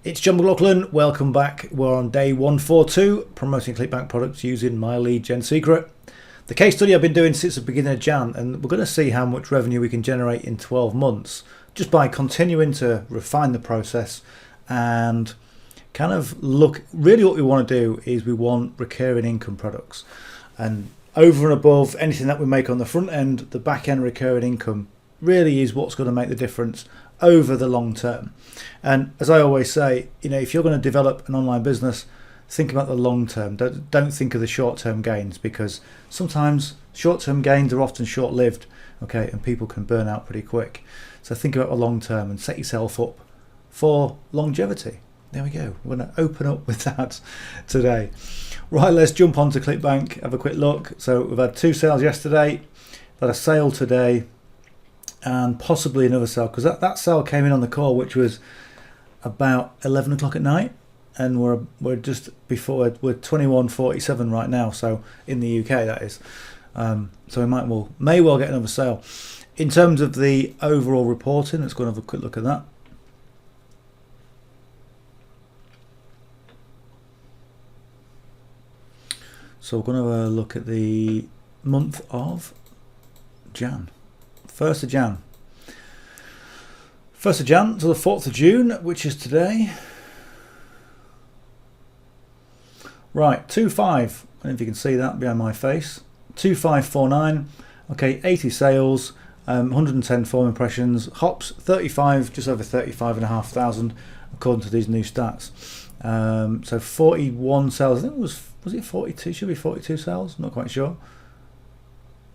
It's John McLauchlan. Welcome back. We're on day 142, promoting Clickbank products using myleadgensecret. The case study I've been doing since the beginning of Jan, and we're going to see how much revenue we can generate in 12 months just by continuing to refine the process and kind of look. Really what we want to do is we want recurring income products, and over and above anything that we make on the front end, the back end recurring income really is what's going to make the difference over the long term. And as I always say, if you're going to develop an online business, think about the long term. Don't think of the short term gains, because sometimes short term gains are often short lived, okay, and people can burn out pretty quick. So think about the long term and set yourself up for longevity. There we go. We're going to open up with that today. Right, let's jump on to Clickbank, have a quick look. So we've had 2 sales yesterday, had a sale today, and possibly another sale, because that sale came in on the call, which was about 11 o'clock at night, and we're just before, we're 21:47 right now, so in the UK that is. So we may well get another sale. In terms of the overall reporting, let's go and have a quick look at that. So we're going to have a look at the month of Jan. 1st of Jan. 1st of Jan to the 4th of June, which is today. Right, 25. I don't know if you can see that behind my face. 2549. Okay, 80 sales, 110 form impressions, hops 35, just over 35,500 according to these new stats. So 41 sales. I think was it 42? Should be 42 sales. Not quite sure.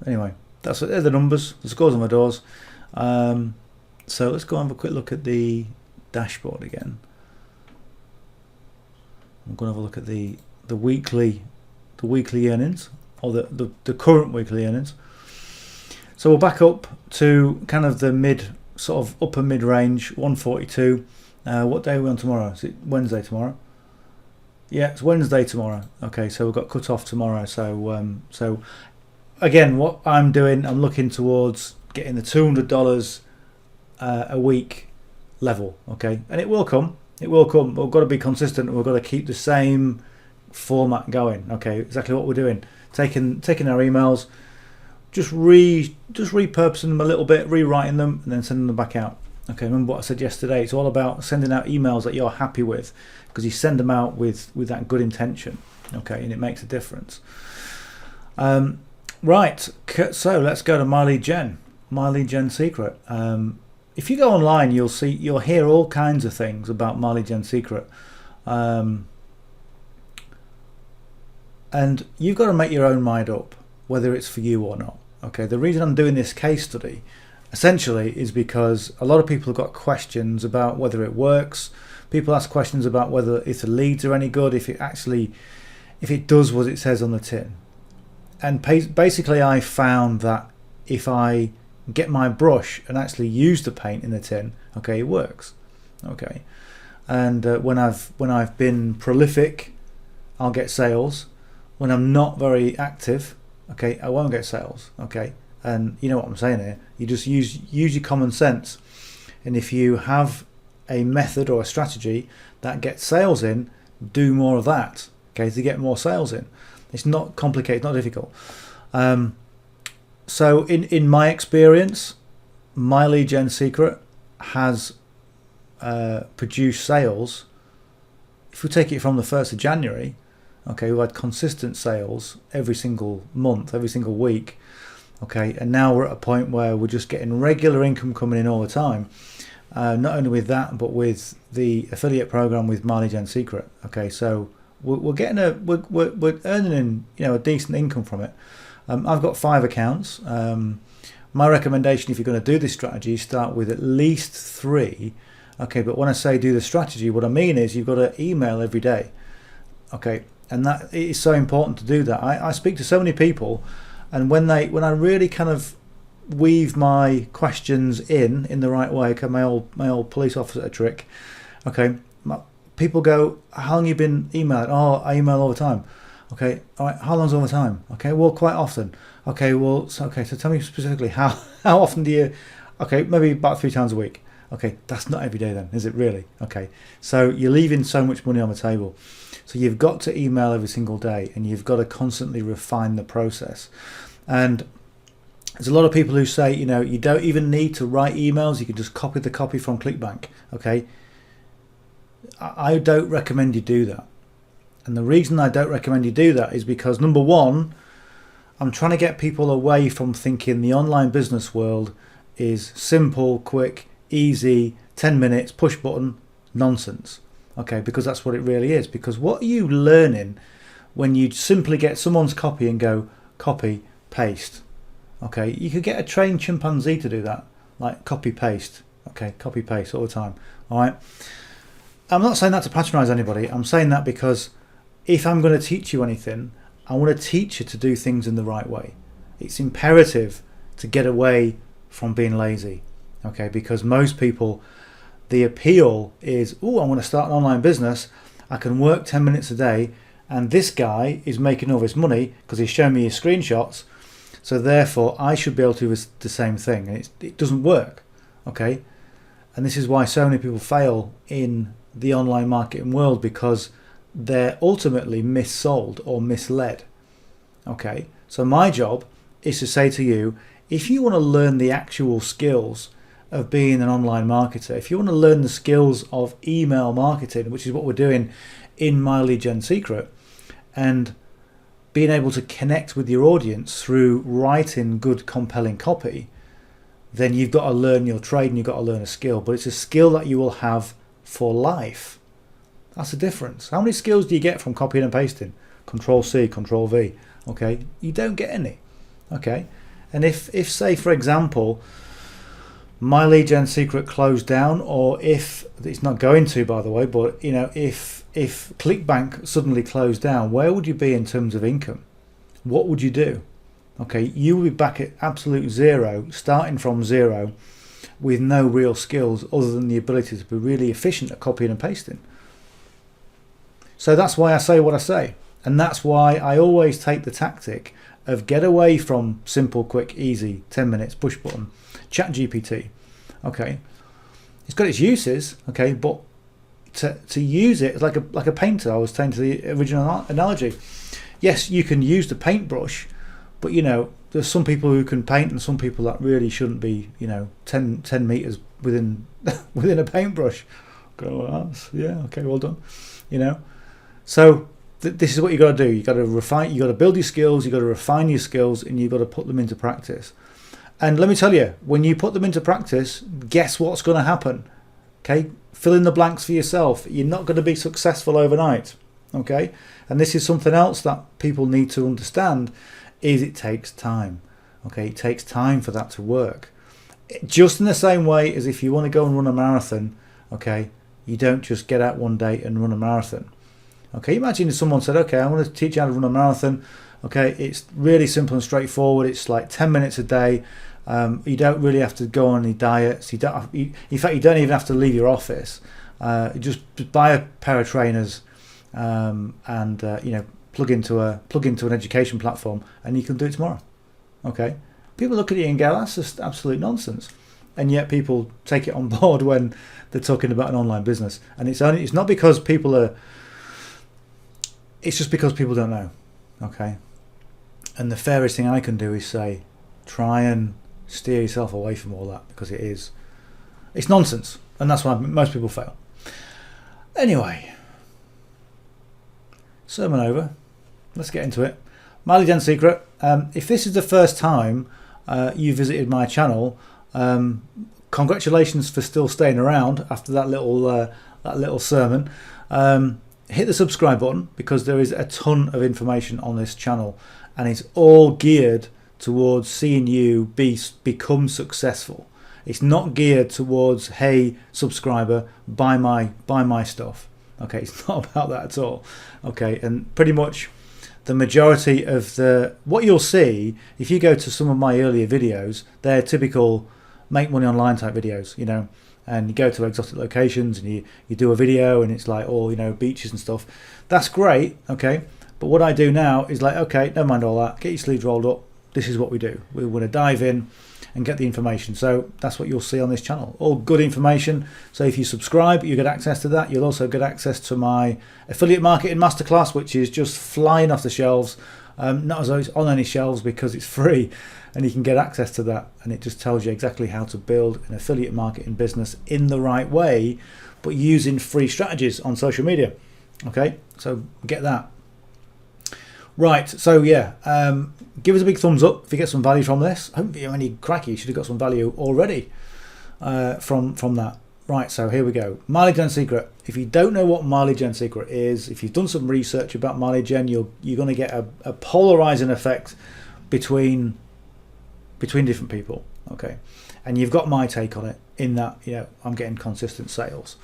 Anyway, they're the numbers. The scores on my doors. So let's go and have a quick look at the dashboard again. I'm going to have a look at the weekly earnings, or the current weekly earnings. So we're back up to kind of the upper mid range, 142. What day are we on tomorrow? Is it Wednesday tomorrow? Yeah, it's Wednesday tomorrow. Okay, so we've got cut off tomorrow. So again, what I'm doing, I'm looking towards getting the $200 a week level. Okay, and it will come. It will come. But we've got to be consistent, and we've got to keep the same format going. Okay, exactly what we're doing. Taking our emails, just repurposing them a little bit, rewriting them, and then sending them back out. Okay, remember what I said yesterday. It's all about sending out emails that you're happy with, because you send them out with that good intention. Okay, and it makes a difference. Right, so let's go to myleadgensecret. If you go online, you'll hear all kinds of things about myleadgensecret, and you've got to make your own mind up whether it's for you or not. Okay, the reason I'm doing this case study essentially is because a lot of people have got questions about whether it works. People ask questions about whether if the leads are any good, if it does what it says on the tin. And basically I found that if I get my brush and actually use the paint in the tin, okay, it works. Okay, and when I've been prolific, I'll get sales. When I'm not very active, okay, I won't get sales. Okay, and you know what I'm saying here. You just use your common sense, and if you have a method or a strategy that gets sales in, do more of that. Okay, to get more sales in. It's not complicated, not difficult. So in my experience, myleadgensecret has produced sales. If we take it from the 1st of January, okay, we've had consistent sales every single month, every single week. Okay, and now we're at a point where we're just getting regular income coming in all the time. Not only with that, but with the affiliate program with myleadgensecret. Okay, so we're getting we're earning a decent income from it. I've got 5 accounts. My recommendation, if you're going to do this strategy, start with at least 3. Okay, but when I say do the strategy, what I mean is you've got to email every day. Okay, and that is so important to do that. I speak to so many people, and when I really kind of weave my questions in the right way, okay, my old police officer trick. Okay, people go, how long you been emailing? Oh, I email all the time. Okay, all right, how long's all the time? Okay, well, quite often. Okay, well, so tell me specifically how often do you? Okay, maybe about 3 times a week. Okay, that's not every day then, is it really? Okay, so you're leaving so much money on the table. So you've got to email every single day, and you've got to constantly refine the process. And there's a lot of people who say, you know, you don't even need to write emails, you can just copy the copy from Clickbank. Okay, I don't recommend you do that. And the reason I don't recommend you do that is because, number one, I'm trying to get people away from thinking the online business world is simple, quick, easy, 10 minutes, push button, nonsense. Okay, because that's what it really is. Because what are you learning when you simply get someone's copy and go copy, paste? Okay, you could get a trained chimpanzee to do that, like copy, paste. Okay, copy, paste all the time. All right. I'm not saying that to patronize anybody. I'm saying that because if I'm going to teach you anything, I want to teach you to do things in the right way. It's imperative to get away from being lazy. Okay, because most people, the appeal is, oh, I want to start an online business. I can work 10 minutes a day, and this guy is making all this money because he's showing me his screenshots. So therefore, I should be able to do the same thing. And it doesn't work. Okay, and this is why so many people fail in the online marketing world, because they're ultimately missold or misled. Okay, so my job is to say to you, if you want to learn the actual skills of being an online marketer, if you want to learn the skills of email marketing, which is what we're doing in My Lead Gen Secret, and being able to connect with your audience through writing good, compelling copy, then you've got to learn your trade and you've got to learn a skill. But it's a skill that you will have for life. That's the difference. How many skills do you get from copying and pasting? Control C, Control V. Okay, you don't get any. Okay, and if say for example, My Lead Gen Secret closed down, or if it's not going to, by the way, but you know, if Clickbank suddenly closed down, where would you be in terms of income? What would you do? Okay, you will be back at absolute zero, starting from zero, with no real skills other than the ability to be really efficient at copying and pasting. So that's why I say what I say. And that's why I always take the tactic of get away from simple, quick, easy, 10 minutes, push button, chat GPT. Okay, it's got its uses, okay, but to use it like a painter, I was saying to the original analogy. Yes, you can use the paintbrush, but you know, there's some people who can paint and some people that really shouldn't be, you know, 10 meters within within a paintbrush. Go, well, yeah, okay, well done. You know, so this is what you got to do. You got to refine. You got to build your skills. You got to refine your skills, and you got to put them into practice. And let me tell you, when you put them into practice, guess what's going to happen? Okay, fill in the blanks for yourself. You're not going to be successful overnight. Okay, and this is something else that people need to understand: is it takes time. Okay, it takes time for that to work. Just in the same way as if you want to go and run a marathon, okay, you don't just get out one day and run a marathon. Okay, imagine if someone said, okay, I want to teach you how to run a marathon. Okay, it's really simple and straightforward. It's like 10 minutes a day. You don't really have to go on any diets. In fact, you don't even have to leave your office. Just buy a pair of trainers and you know, plug into an education platform, and you can do it tomorrow. Okay, people look at it and go, that's just absolute nonsense, and yet people take it on board when they're talking about an online business. And it's not because people are. It's just because people don't know. Okay, and the fairest thing I can do is say, try and steer yourself away from all that, because it's nonsense, and that's why most people fail. Anyway, sermon over. Let's get into it. My Lead Gen Secret. If this is the first time you visited my channel, congratulations for still staying around after that little sermon. Hit the subscribe button, because there is a ton of information on this channel, and it's all geared towards seeing you become successful. It's not geared towards, hey, subscriber, buy my stuff. Okay, it's not about that at all. Okay, and pretty much the majority of what you'll see if you go to some of my earlier videos, they're typical make money online type videos, you know, and you go to exotic locations and you do a video and it's like all, you know, beaches and stuff. That's great, okay, but what I do now is like, okay, never mind all that, get your sleeves rolled up. This is what we do. We're going to dive in and get the information. So that's what you'll see on this channel, all good information. So if you subscribe, you get access to that. You'll also get access to my affiliate marketing masterclass, which is just flying off the shelves. Not as though it's on any shelves, because it's free, and you can get access to that, and it just tells you exactly how to build an affiliate marketing business in the right way, but using free strategies on social media. Okay, so get that. Right, so yeah, give us a big thumbs up if you get some value from this. I hope you're any cracky, you should have got some value already from that. Right, so here we go. Mileage Gen Secret. If you don't know what Mileage Gen Secret is, if you've done some research about Mileage Gen, you're going to get a polarizing effect between different people. Okay, and you've got my take on it in that, you know, I'm getting consistent sales.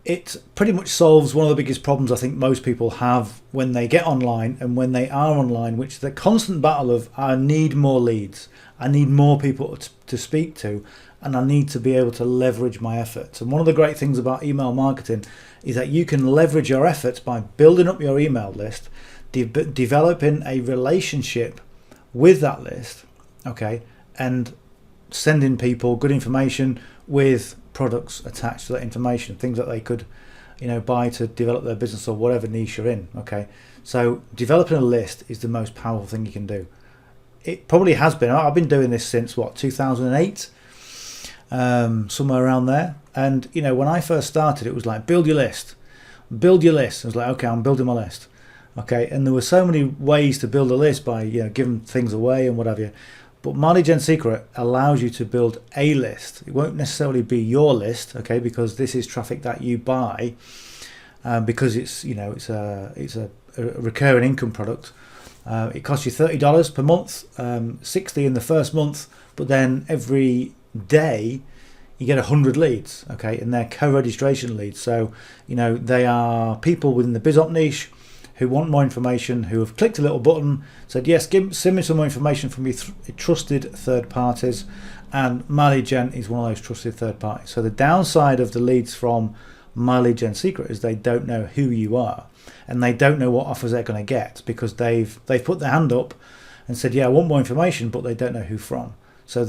It pretty much solves one of the biggest problems I think most people have when they get online and when they are online, which is the constant battle of, I need more leads, I need more people to speak to, and I need to be able to leverage my efforts. And one of the great things about email marketing is that you can leverage your efforts by building up your email list, developing a relationship with that list, okay, and sending people good information with products attached to that information, things that they could, you know, buy to develop their business or whatever niche you're in. Okay, so developing a list is the most powerful thing you can do. It probably has been. I've been doing this since what, 2008, somewhere around there. And you know, when I first started, it was like, build your list, build your list. I was like, okay, I'm building my list. Okay, and there were so many ways to build a list by, you know, giving things away and what have you. But Mileage Gen Secret allows you to build a list. It won't necessarily be your list, okay, because this is traffic that you buy, because it's, you know, it's a recurring income product. It costs you $30 per month, $60 in the first month, but then every day you get 100 leads, okay, and they're co-registration leads. So, you know, they are people within the BizOp niche who want more information, who have clicked a little button, said, yes, send me some more information from your trusted third parties, and Mileage Gen is one of those trusted third parties. So the downside of the leads from Mileage Gen Secret is they don't know who you are, and they don't know what offers they're going to get, because they've put their hand up and said, yeah, I want more information, but they don't know who from. So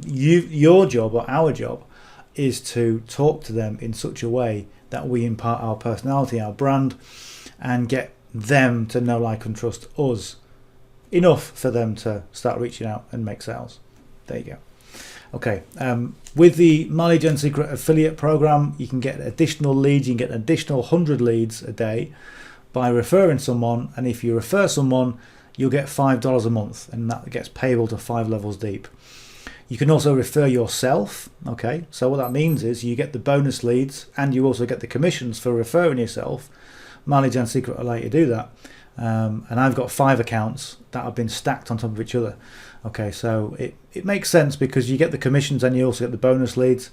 your job, or our job, is to talk to them in such a way that we impart our personality, our brand, and get them to know, like, and trust us enough for them to start reaching out and make sales. There you go. Okay, with the Mileage Gen Secret affiliate program, you can get additional leads. You can get an additional 100 leads a day by referring someone, and if you refer someone, you'll get $5 a month, and that gets payable to 5 levels deep. You can also refer yourself. Okay, so what that means is you get the bonus leads, and you also get the commissions for referring yourself. Mileage Gen Secret allow you to do that, and I've got 5 accounts that have been stacked on top of each other. Okay, so it makes sense, because you get the commissions and you also get the bonus leads,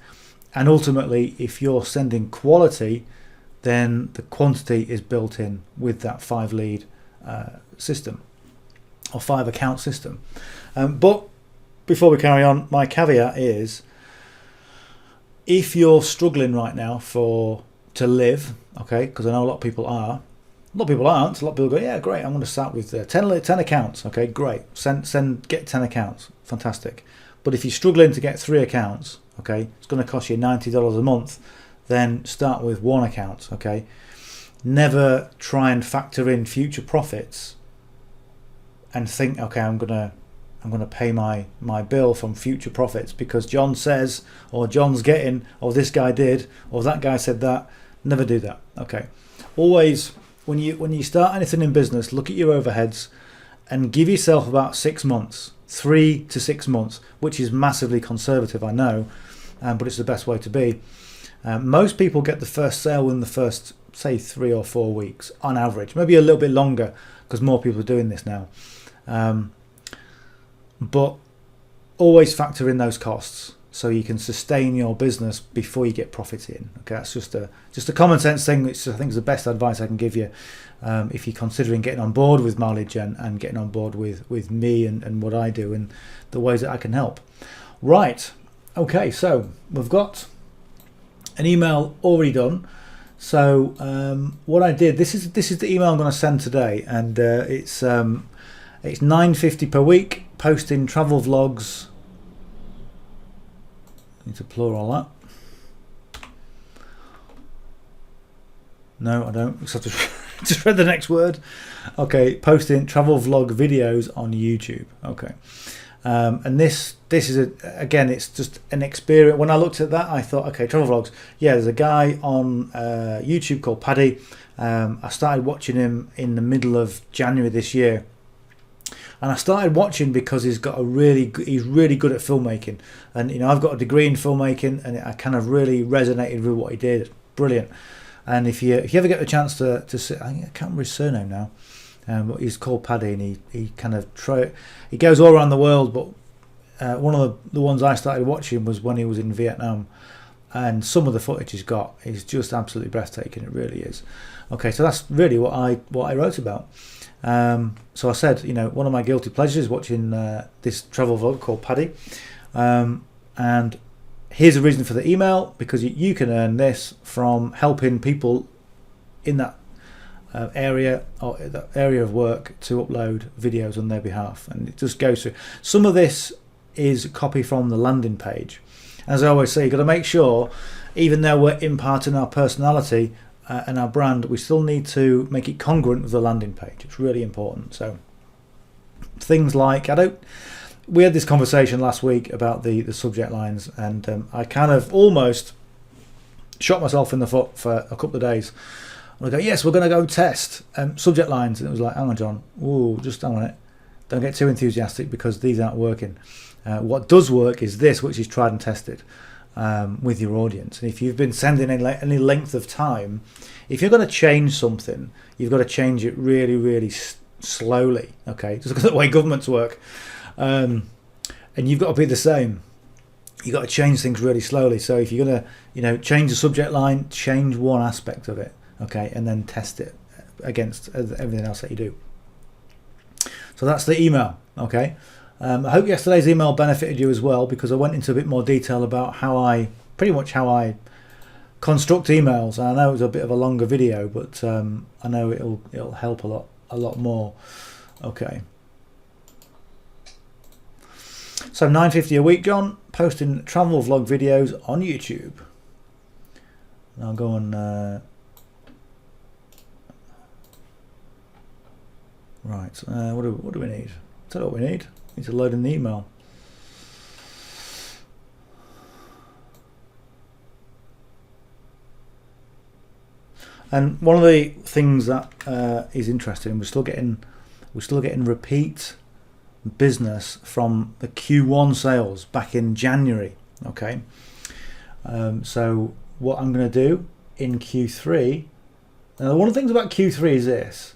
and ultimately, if you're sending quality, then the quantity is built in with that 5 lead system, or 5 account system. But before we carry on, my caveat is, if you're struggling right now to live, okay, because I know a lot of people are. A lot of people aren't. A lot of people go, yeah, great, I'm going to start with 10 accounts. Okay, great. Get 10 accounts. Fantastic. But if you're struggling to get 3 accounts, okay, it's going to cost you $90 a month, then start with 1 account, okay? Never try and factor in future profits and think, okay, I'm going to pay my bill from future profits because John says, or John's getting, or this guy did, or that guy said that. Never do that. Okay, always, when you start anything in business, look at your overheads and give yourself about 6 months, 3 to 6 months, which is massively conservative, I know, but it's the best way to be. Most people get the first sale in the first, say, 3 or 4 weeks on average, maybe a little bit longer because more people are doing this now. But always factor in those costs so you can sustain your business before you get profits in. Okay, that's just a common sense thing, which I think is the best advice I can give you if you're considering getting on board with Mileage and getting on board with me and what I do and the ways that I can help. Right, okay, so we've got an email already done. So what I did, this is the email I'm going to send today, and it's It's $9.50 per week, posting travel vlogs. Need to plural that. No, I don't. Just read the next word. Okay, posting travel vlog videos on YouTube. Okay, and this is again, it's just an experience. When I looked at that, I thought, okay, travel vlogs. Yeah, there's a guy on YouTube called Paddy. I started watching him in the middle of January this year. And I started watching because he's really good at filmmaking, and you know, I've got a degree in filmmaking, and I kind of really resonated with what he did. Brilliant. And if you ever get the chance to see, I can't remember his surname now, but he's called Paddy, and he kind of he goes all around the world. But one of the ones I started watching was when he was in Vietnam, and some of the footage he's got is just absolutely breathtaking. It really is. Okay, so that's really what I wrote about. So I said, you know, one of my guilty pleasures is watching this travel vlog called Paddy, and here's the reason for the email, because you can earn this from helping people in that area or that area of work to upload videos on their behalf, and it just goes through. Some of this is copy from the landing page. As I always say, you've got to make sure, even though we're imparting our personality and our brand, we still need to make it congruent with the landing page. It's really important. So things like, we had this conversation last week about the subject lines, and I kind of almost shot myself in the foot for a couple of days. And I go, yes, we're going to go test subject lines, and it was like, hang on, John, ooh, just hang on it, don't get too enthusiastic, because these aren't working. What does work is this, which is tried and tested with your audience. And if you've been sending any length of time, if you're going to change something, you've got to change it really, really slowly. Okay, just look at the way governments work, and you've got to be the same. You've got to change things really slowly. So if you're going to, you know, change the subject line, change one aspect of it, okay, and then test it against everything else that you do. So that's the email. Okay. I hope yesterday's email benefited you as well, because I went into a bit more detail about pretty much how I construct emails. And I know it was a bit of a longer video, but I know it'll help a lot more. Okay. So $9.50 a week, John, posting travel vlog videos on YouTube. And I'll go on. Right. What do we need? Tell you what we need. Need to load in the email. And one of the things that is interesting, we're still getting repeat business from the Q1 sales back in January. Okay, so what I'm going to do in Q3. Now, one of the things about Q3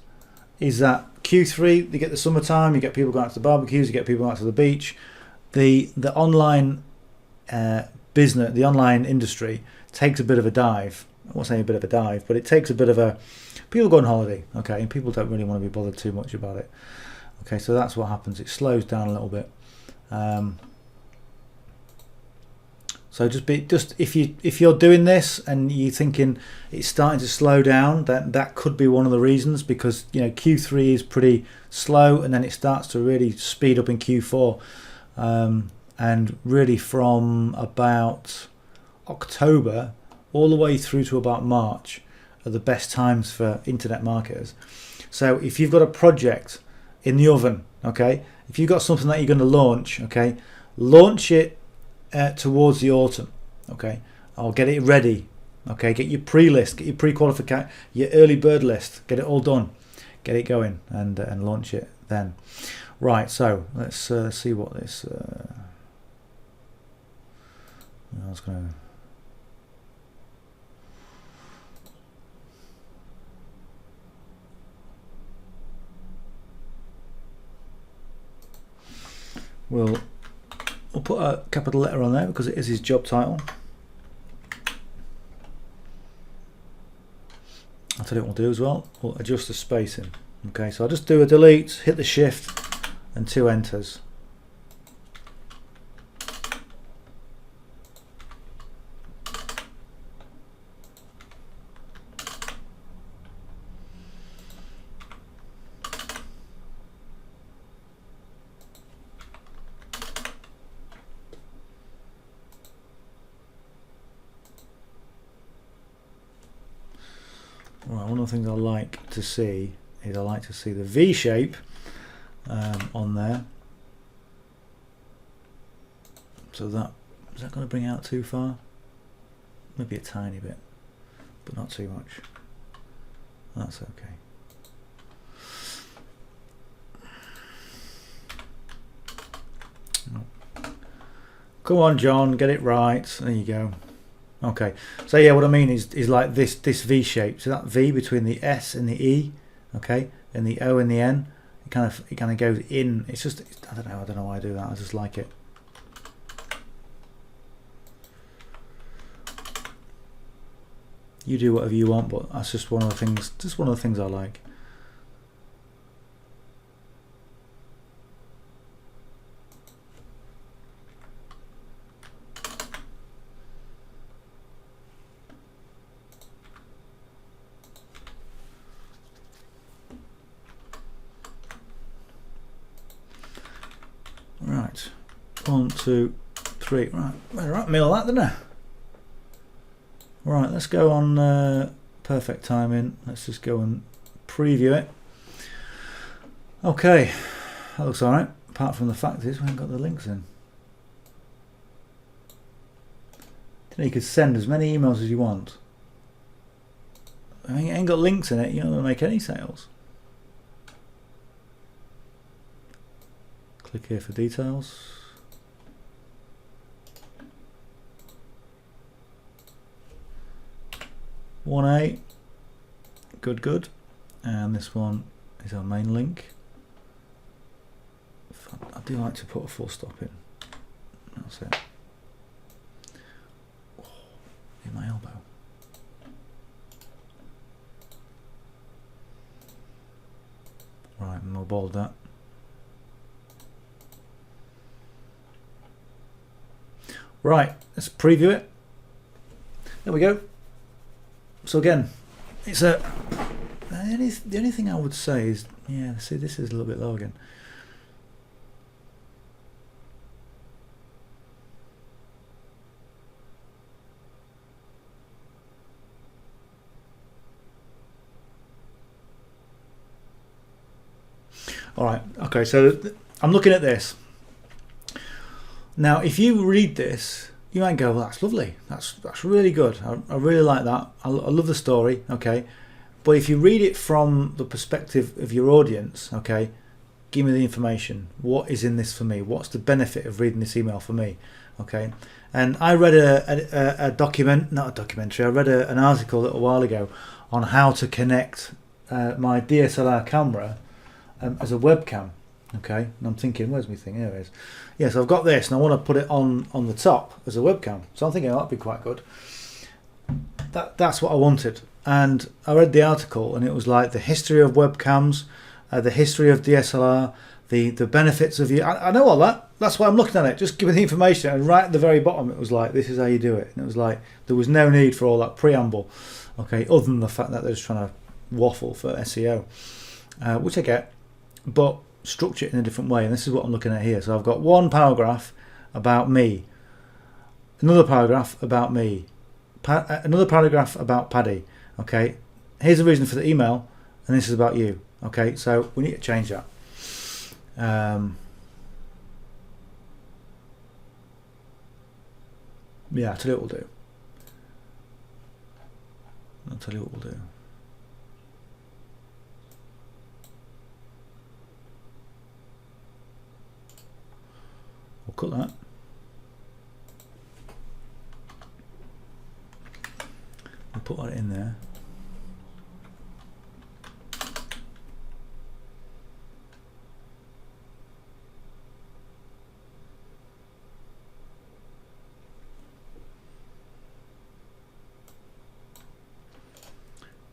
is that Q3, you get the summertime, you get people going out to the barbecues, you get people going out to the beach. The online business, the online industry takes a bit of a dive. I won't say a bit of a dive, but it takes a bit of a, people go on holiday, okay, and people don't really want to be bothered too much about it. Okay, so that's what happens. It slows down a little bit. So just if you're doing this and you're thinking it's starting to slow down, that could be one of the reasons, because you know Q3 is pretty slow, and then it starts to really speed up in Q4, and really from about October all the way through to about March are the best times for internet marketers. So if you've got a project in the oven, okay, if you've got something that you're going to launch, okay, launch it towards the autumn, okay, or get it ready, okay, get your pre-list, get your pre-qualification, your early bird list, get it all done, get it going, and launch it then. Right, so let's see what this I was gonna we'll put a capital letter on there because it is his job title. I'll tell you what we'll do as well. We'll adjust the spacing. Okay, so I'll just do a delete, hit the shift and 2 enters. Right, one of the things I like to see is I like to see the V shape on there. So that, is that going to bring out too far? Maybe a tiny bit, but not too much. That's okay. Come on, John, get it right. There you go. Okay, so yeah, what I mean is like this V shape. So that V between the S and the E, okay, and the O and the N, it kind of goes in. It's just, I don't know why I do that. I just like it. You do whatever you want, but that's just one of the things I like. Right, 1, 2, 3. Right, mill that, didn't I? Right, let's go on perfect timing. Let's just go and preview it. Okay, that looks alright, apart from the fact is we haven't got the links in. You could send as many emails as you want. I mean, it ain't got links in it, you're not going to make any sales. Click here for details. One A, good, and this one is our main link. I do like to put a full stop in. That's it. Oh, in my elbow. Right, and we'll bold that. Right, let's preview it. There we go. So again, it's the only thing I would say is, yeah, see, this is a little bit low again. All right, okay, so I'm looking at this. Now, if you read this, you might go, well, that's lovely. That's really good. I really like that. I love the story, okay? But if you read it from the perspective of your audience, okay, give me the information. What is in this for me? What's the benefit of reading this email for me, okay? And I read a documentary. I read an article a little while ago on how to connect my DSLR camera as a webcam. Okay, and I'm thinking, where's my thing? Here it is. Yes, I've got this, and I want to put it on the top as a webcam. So I'm thinking that'd be quite good. That's what I wanted. And I read the article, and it was like the history of webcams, the history of DSLR, the benefits of you. I know all that. That's why I'm looking at it. Just give me the information. And right at the very bottom, it was like, this is how you do it. And it was like, there was no need for all that preamble. Okay, other than the fact that they're just trying to waffle for SEO, which I get, but structure it in a different way. And this is what I'm looking at here. So I've got one paragraph about me, another paragraph about me, another paragraph about Paddy. Okay, here's the reason for the email, and this is about you. Okay, so we need to change that. Yeah, I'll tell you what we'll do. I'll tell you what we'll do. We'll cut that. We'll put that in there.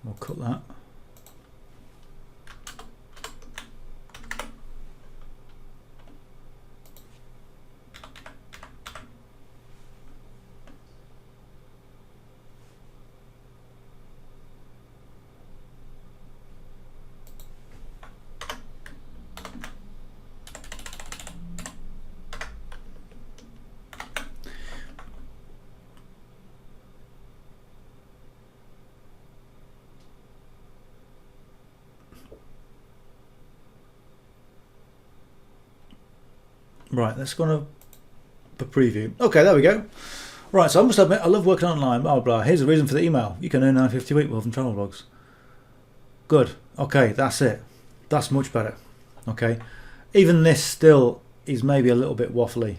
We'll cut that. Right, let's go on a preview. Okay, there we go. Right, so I must admit, I love working online, blah, blah. Here's the reason for the email. You can earn $9.50 a week from travel blogs. Good. Okay, that's it. That's much better. Okay. Even this still is maybe a little bit waffly.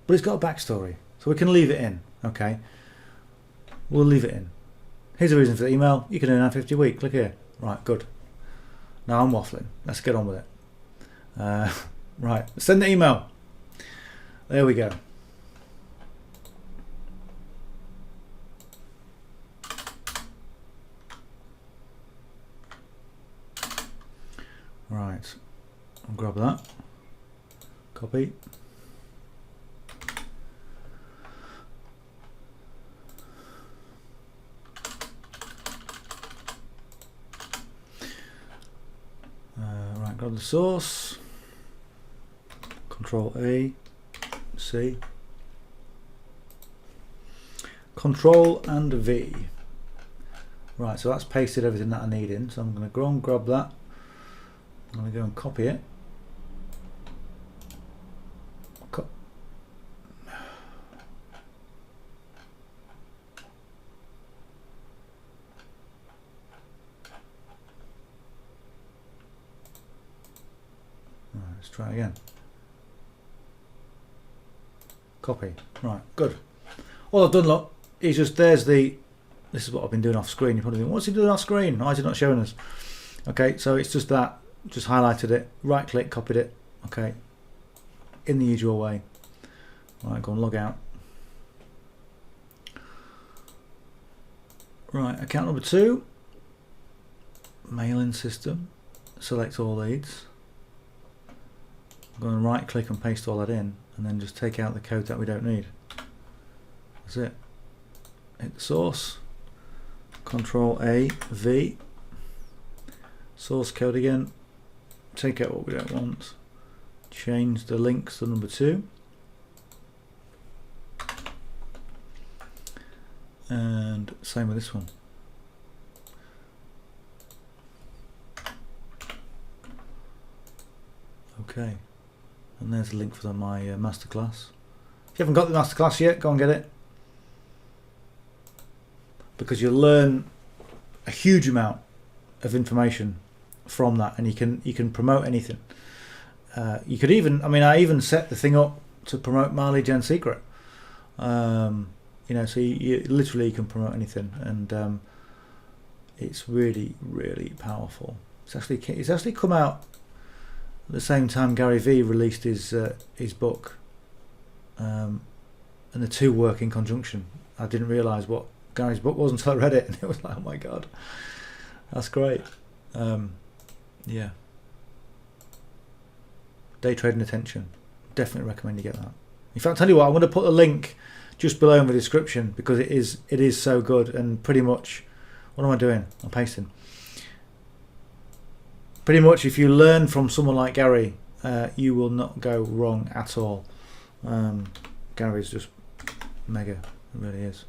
But it's got a backstory, so we can leave it in. Okay. We'll leave it in. Here's the reason for the email. You can earn $9.50 a week. Click here. Right, good. Now I'm waffling. Let's get on with it. Right, send the email. There we go. Right, I'll grab that. Copy. Right, grab the source. Control A, C. Control and V. Right, so that's pasted everything that I need in. So I'm going to go and grab that. I'm going to go and copy it. Right, let's try again. Copy. Right, good. All I've done, look, is just this is what I've been doing off screen. You're probably thinking, what's he doing off screen? Why is it not showing us? Okay, so it's just that. Just highlighted it, right click, copied it, okay, in the usual way. Right, go and log out. Right, account number 2, mailing system, select all leads. I'm going to right click and paste all that in, and then just take out the code that we don't need. That's it. Hit the source, Control A, V, source code again. Take out what we don't want, change the links to number 2, and same with this one. Okay, and there's a link for my masterclass. If you haven't got the masterclass yet, go and get it, because you'll learn a huge amount of information from that, and you can promote anything. You could even, I even set the thing up to promote myleadgensecret. You know, so you literally can promote anything, and it's really, really powerful. It's actually come out at the same time Gary Vee released his book, and the two work in conjunction. I didn't realise what Gary's book was until I read it, and it was like, oh my god, that's great. Yeah, day trading attention, definitely recommend you get that. In fact, I'll tell you what, I'm going to put a link just below in the description, because it is so good, and pretty much, what am I doing? I'm pasting. Pretty much, if you learn from someone like Gary, you will not go wrong at all. Gary's just mega, it really is.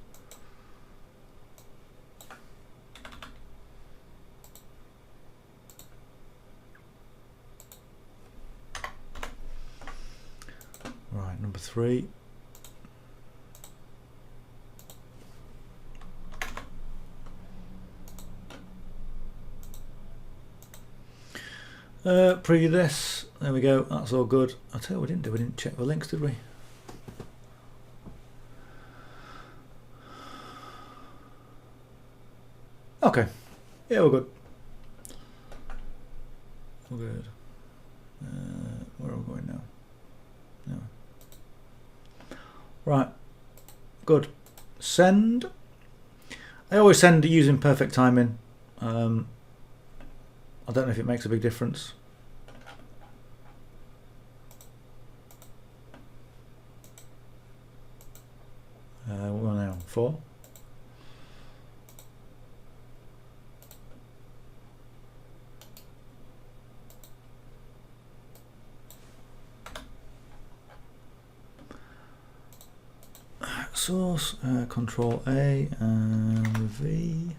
Right, number 3. Preview this. There we go. That's all good. I'll tell you what we didn't do. We didn't check the links, did we? Okay. Yeah, we're good. We're good. Where are we going now? No. Right, good. Send. I always send using perfect timing. I don't know if it makes a big difference. What now? 4. Source, Control A and V.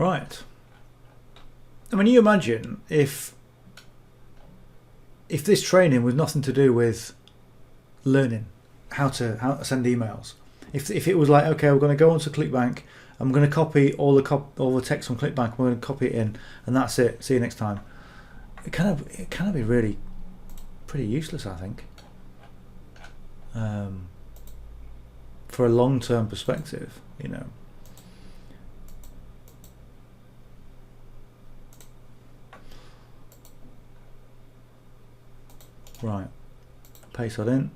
Right. I mean, you imagine if this training was nothing to do with learning how to send emails. If it was like, okay, we're going to go onto Clickbank, I'm going to copy all the text from Clickbank, we're going to copy it in, and that's it. See you next time. It kind of be really pretty useless, I think, for a long-term perspective, you know. Right, paste that in.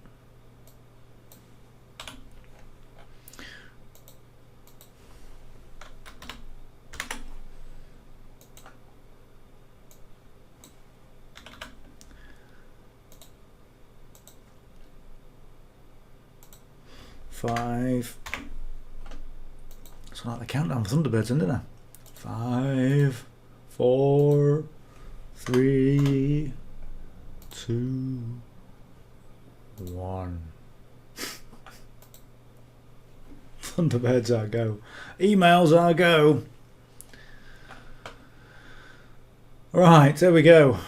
Five. It's like the countdown for Thunderbirds, isn't it? 5, 4, 3, 2, 1. Thunderbirds are go. Emails are go. Right, there we go.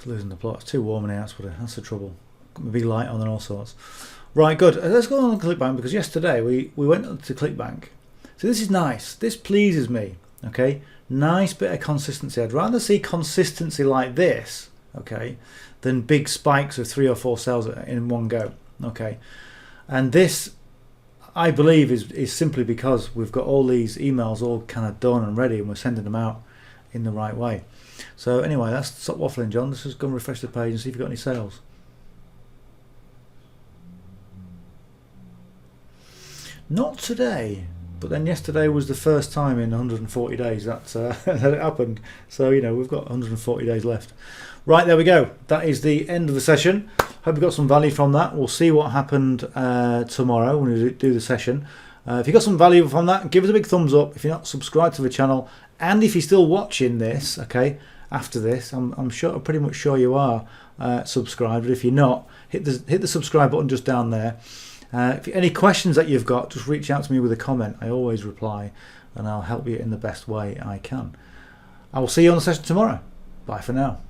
Losing the plot. It's too warm in here. That's the trouble. Got my big light on and all sorts. Right, good. Let's go on to Clickbank, because yesterday we went to Clickbank. So this is nice. This pleases me. Okay, nice bit of consistency. I'd rather see consistency like this, okay, than big spikes of 3 or 4 cells in one go. Okay, and this, I believe, is simply because we've got all these emails all kind of done and ready, and we're sending them out in the right way. So anyway, let's stop waffling, John. Let's just go and refresh the page and see if you've got any sales. Not today, but then yesterday was the first time in 140 days that that it happened. So, you know, we've got 140 days left. Right, there we go. That is the end of the session. Hope you got some value from that. We'll see what happened tomorrow when we do the session. If you got some value from that, give us a big thumbs up. If you're not subscribed to the channel, and if you're still watching this, okay, after this, I'm pretty much sure you are subscribed. But if you're not, hit the subscribe button just down there. If any questions that you've got, just reach out to me with a comment. I always reply, and I'll help you in the best way I can. I will see you on the session tomorrow. Bye for now.